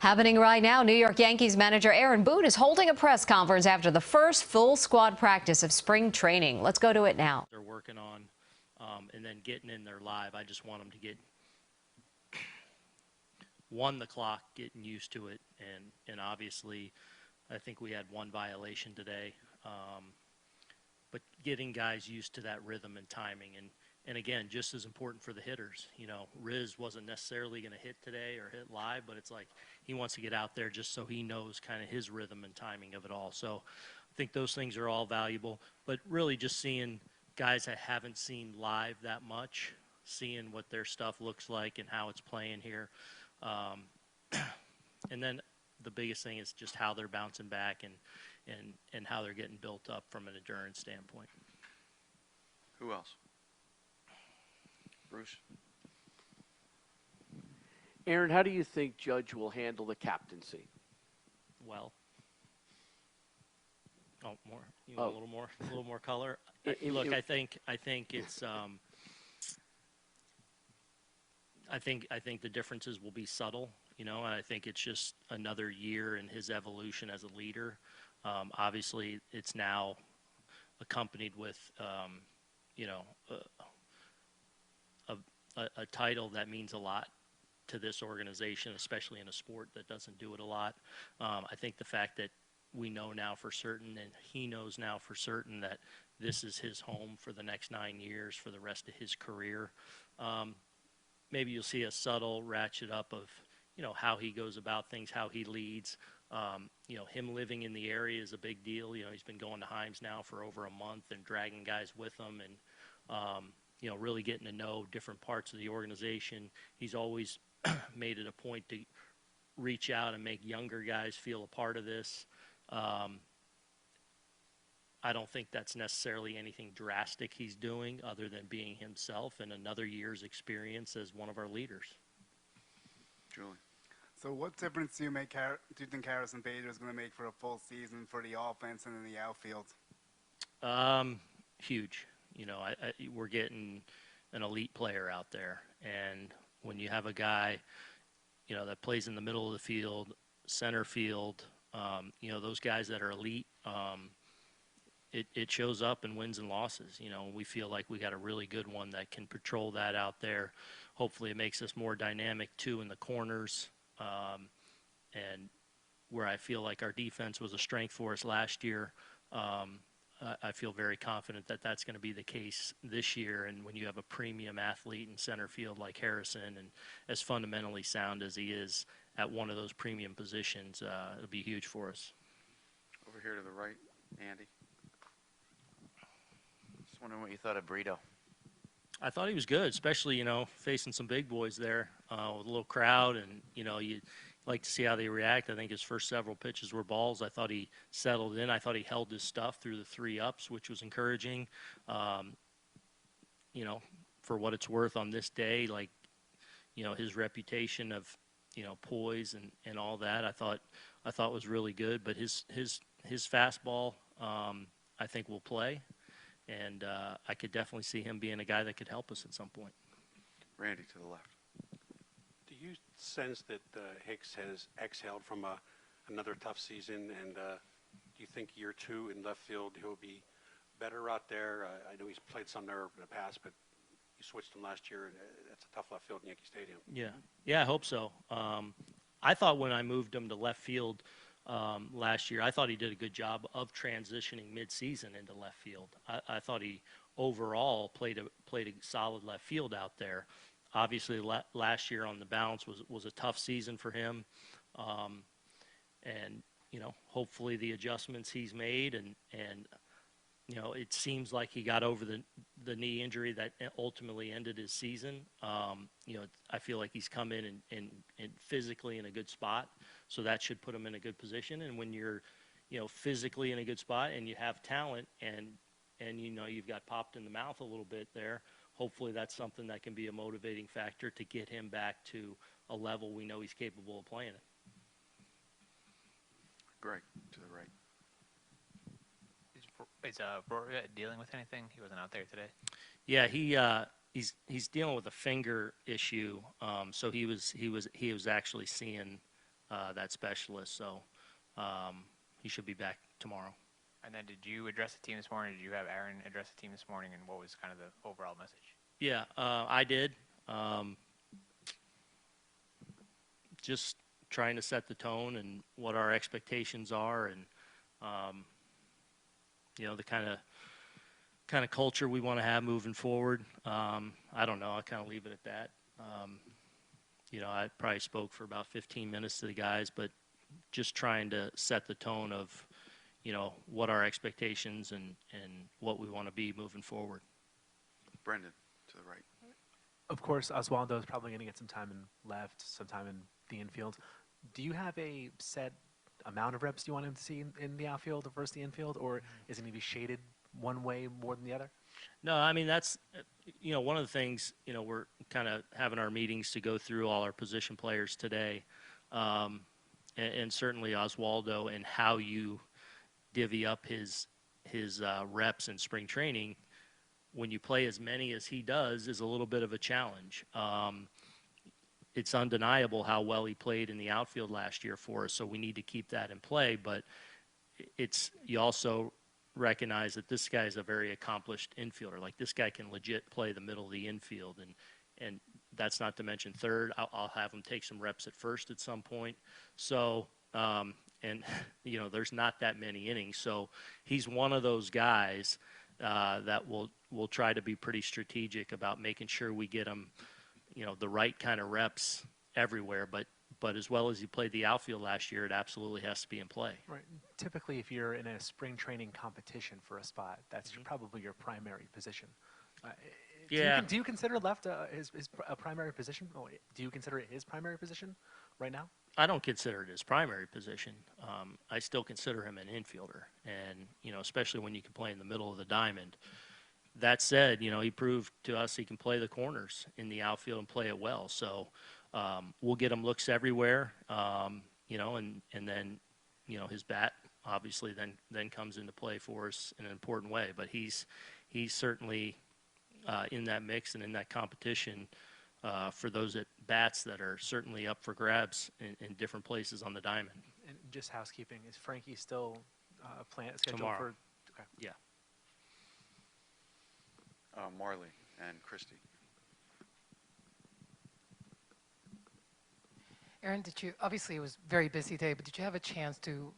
Happening right now, New York Yankees manager Boone is holding a press conference after the first full squad practice of spring training. Let's go to it now. They're working on and then getting in there live. I just want them to get the clock, getting used to it, and obviously I think we had one violation today, but getting guys used to that rhythm and timing, and again, just as important for the hitters. You know, Riz wasn't necessarily going to hit today or hit live, but it's like he wants to get out there just so he knows kind of his rhythm and timing of it all. So I think those things are all valuable, but really just seeing guys I haven't seen live that much, seeing what their stuff looks like and how it's playing here. And then the biggest thing is just how they're bouncing back and how they're getting built up from an endurance standpoint. Who else? Bruce? Aaron, how do you think Judge will handle the captaincy? Well, more. You want a little more color? Look, I think it's. I think the differences will be subtle, you know, and I think it's just another year in his evolution as a leader. Obviously, it's now accompanied with, you know, a title that means a lot to this organization, especially in a sport that doesn't do it a lot. I think the fact that we know now for certain, and he knows now for certain, that this is his home for the next 9 years, for the rest of his career. Maybe you'll see a subtle ratchet up of, you know, how he goes about things, how he leads. You know, him living in the area is a big deal. You know, he's been going to Himes now for over a month and dragging guys with him, and you know, really getting to know different parts of the organization. He's always made it a point to reach out and make younger guys feel a part of this. I don't think that's necessarily anything drastic he's doing other than being himself and another year's experience as one of our leaders. Julie? So what difference do you think Harrison Bader is going to make for a full season for the offense and in the outfield? Huge. You know, we're getting an elite player out there, and when you have a guy, you know, that plays in the middle of the field, center field, you know, those guys that are elite, it shows up in wins and losses. You know, we feel like we got a really good one that can patrol that out there. Hopefully it makes us more dynamic too in the corners, and where I feel like our defense was a strength for us last year. I feel very confident that that's going to be the case this year. And when you have a premium athlete in center field like Harrison, and as fundamentally sound as he is at one of those premium positions, it'll be huge for us. Over here to the right, Andy. Just wondering what you thought of Brito. I thought he was good, especially, you know, facing some big boys there with a little crowd, and, you know, you like to see how they react. I think his first several pitches were balls. I thought he settled in. I thought he held his stuff through the 3 ups, which was encouraging. You know, for what it's worth on this day, like, you know, his reputation of, you know, poise and all that, I thought was really good. But his fastball, I think, will play, and I could definitely see him being a guy that could help us at some point. Randy to the left. Do you sense that Hicks has exhaled from another tough season, and do you think year 2 in left field he'll be better out there? I know he's played some there in the past, but you switched him last year, and that's a tough left field in Yankee Stadium. Yeah, I hope so. I thought when I moved him to left field last year, I thought he did a good job of transitioning mid-season into left field. I thought he overall played a solid left field out there. Obviously, last year on the bounce was a tough season for him, and, you know, hopefully the adjustments he's made, and you know, it seems like he got over the knee injury that ultimately ended his season. You know, I feel like he's come in and physically in a good spot, so that should put him in a good position. And when you're, you know, physically in a good spot and you have talent, and you know, you've got popped in the mouth a little bit there, hopefully that's something that can be a motivating factor to get him back to a level we know he's capable of playing at. Greg to the right. Is Rory dealing with anything? He wasn't out there today. Yeah, he's dealing with a finger issue. So he was actually seeing that specialist. So he should be back tomorrow. And then did you address the team this morning? Did you have Aaron address the team this morning, and what was kind of the overall message? Yeah, I did. Just trying to set the tone and what our expectations are, and the kind of culture we want to have moving forward. I don't know. I'll kind of leave it at that. I probably spoke for about 15 minutes to the guys, but just trying to set the tone of, what our expectations and what we want to be moving forward. Brendan, to the right. Of course, Oswaldo is probably going to get some time some time in the infield. Do you have a set amount of reps you want him to see in the outfield versus the infield, or is it going to be shaded one way more than the other? No, I mean, that's, one of the things, we're kind of having our meetings to go through all our position players today. And certainly Oswaldo, and how you divvy up his reps in spring training when you play as many as he does is a little bit of a challenge. It's undeniable how well he played in the outfield last year for us, so we need to keep that in play. But you also recognize that this guy is a very accomplished infielder. Like, this guy can legit play the middle of the infield, and that's not to mention third. I'll have him take some reps at first at some point. So, there's not that many innings. So he's one of those guys that will try to be pretty strategic about making sure we get him, the right kind of reps everywhere. But as well as he played the outfield last year, it absolutely has to be in play. Right. Typically, if you're in a spring training competition for a spot, that's probably your primary position. Yeah. Do you consider left his a primary position? Oh, do you consider it his primary position right now? I don't consider it his primary position. I still consider him an infielder, and especially when you can play in the middle of the diamond. That said, he proved to us he can play the corners in the outfield and play it well. So we'll get him looks everywhere, and then his bat obviously then comes into play for us in an important way. But he's certainly in that mix and in that competition. For those at bats that are certainly up for grabs in different places on the diamond. And just housekeeping, is Frankie still scheduled Tomorrow. for? Okay. Yeah. Marley and Christy. Aaron, obviously it was a very busy day, but did you have a chance to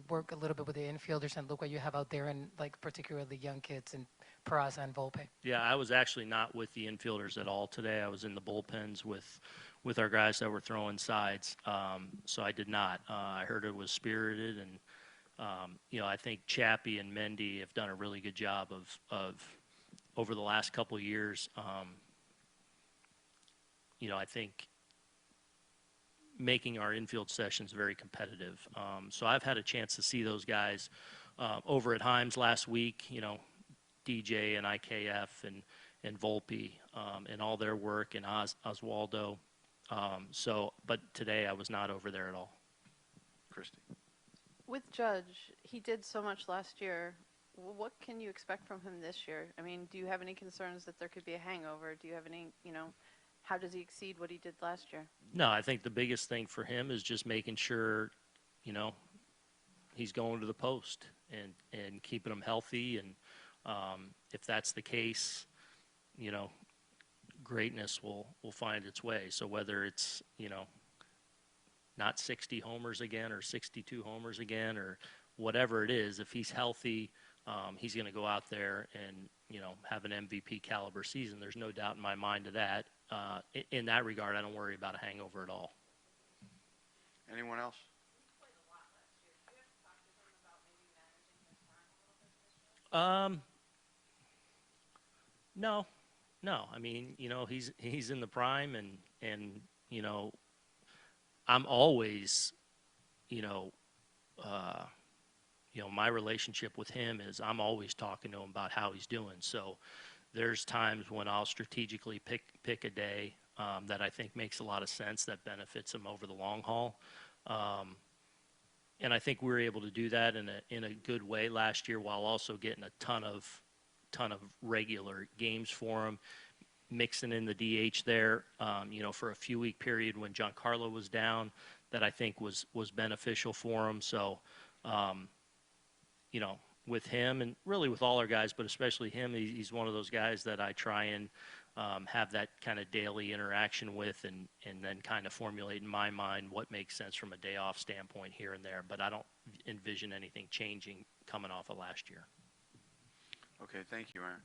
work a little bit with the infielders and look what you have out there, and like particularly young kids and Peraza and Volpe? Yeah, I was actually not with the infielders at all today. I was in the bullpens with our guys that were throwing sides, so I did not. I heard it was spirited, and I think Chappie and Mendy have done a really good job of over the last couple of years. I think making our infield sessions very competitive. So I've had a chance to see those guys over at Himes last week, DJ and IKF and Volpe and all their work, and Oswaldo. But today I was not over there at all. Christy. With Judge, he did so much last year. What can you expect from him this year? I mean, do you have any concerns that there could be a hangover? Do you have any, how does he exceed what he did last year? No, I think the biggest thing for him is just making sure, he's going to the post and keeping him healthy. And if that's the case, greatness will find its way. So whether it's, not 60 homers again or 62 homers again or whatever it is, if he's healthy, he's going to go out there and, have an MVP caliber season. There's no doubt in my mind of that. In that regard, I don't worry about a hangover at all. Anyone else? No. I mean, he's in the prime, and I'm always, my relationship with him is I'm always talking to him about how he's doing. So there's times when I'll strategically pick a day that I think makes a lot of sense, that benefits him over the long haul. And I think we were able to do that in a good way last year, while also getting a ton of regular games for him, mixing in the DH there, for a few week period when Giancarlo was down. that I think was beneficial for him. So, you know, with him and really with all our guys, but especially him, he's one of those guys that I try and have that kind of daily interaction with, and then kind of formulate in my mind what makes sense from a day off standpoint here and there. But I don't envision anything changing coming off of last year. Okay, thank you, Aaron.